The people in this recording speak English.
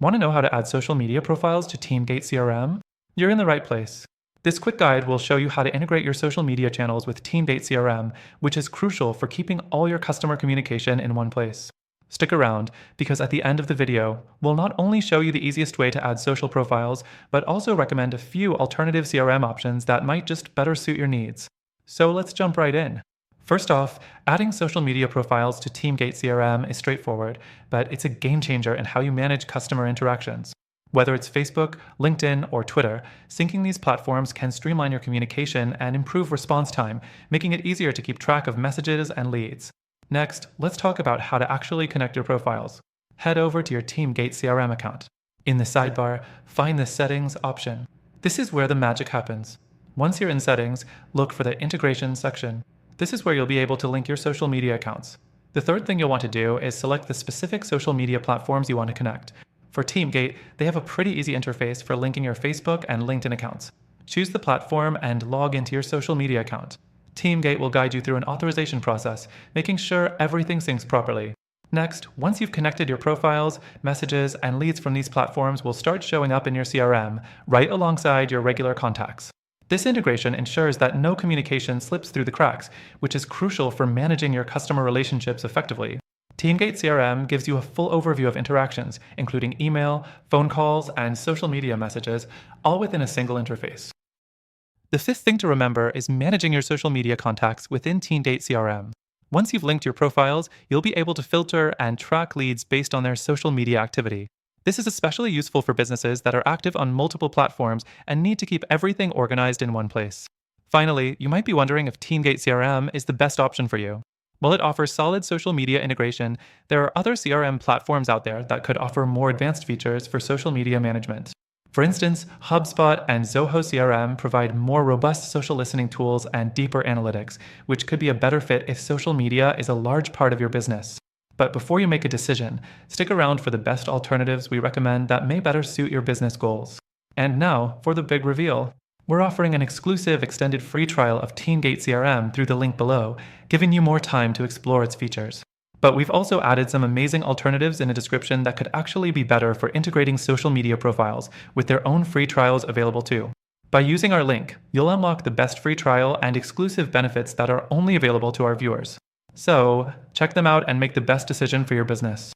Want to know how to add social media profiles to TeamGate CRM? You're in the right place. This quick guide will show you how to integrate your social media channels with TeamGate CRM, which is crucial for keeping all your customer communication in one place. Stick around, because at the end of the video, we'll not only show you the easiest way to add social profiles, but also recommend a few alternative CRM options that might just better suit your needs. So let's jump right in. First off, adding social media profiles to TeamGate CRM is straightforward, but it's a game changer in how you manage customer interactions. Whether it's Facebook, LinkedIn, or Twitter, syncing these platforms can streamline your communication and improve response time, making it easier to keep track of messages and leads. Next, let's talk about how to actually connect your profiles. Head over to your TeamGate CRM account. In the sidebar, find the Settings option. This is where the magic happens. Once you're in Settings, look for the Integration section. This is where you'll be able to link your social media accounts. The third thing you'll want to do is select the specific social media platforms you want to connect. For TeamGate, they have a pretty easy interface for linking your Facebook and LinkedIn accounts. Choose the platform and log into your social media account. TeamGate will guide you through an authorization process, making sure everything syncs properly. Next, once you've connected your profiles, messages, and leads from these platforms will start showing up in your CRM, right alongside your regular contacts. This integration ensures that no communication slips through the cracks, which is crucial for managing your customer relationships effectively. TeamGate CRM gives you a full overview of interactions, including email, phone calls, and social media messages, all within a single interface. The fifth thing to remember is managing your social media contacts within TeamGate CRM. Once you've linked your profiles, you'll be able to filter and track leads based on their social media activity. This is especially useful for businesses that are active on multiple platforms and need to keep everything organized in one place. Finally, you might be wondering if TeamGate CRM is the best option for you. While it offers solid social media integration, there are other CRM platforms out there that could offer more advanced features for social media management. For instance, HubSpot and Zoho CRM provide more robust social listening tools and deeper analytics, which could be a better fit if social media is a large part of your business. But before you make a decision, stick around for the best alternatives we recommend that may better suit your business goals. And now, for the big reveal. We're offering an exclusive extended free trial of TeamGate CRM through the link below, giving you more time to explore its features. But we've also added some amazing alternatives in a description that could actually be better for integrating social media profiles, with their own free trials available too. By using our link, you'll unlock the best free trial and exclusive benefits that are only available to our viewers. So, check them out and make the best decision for your business.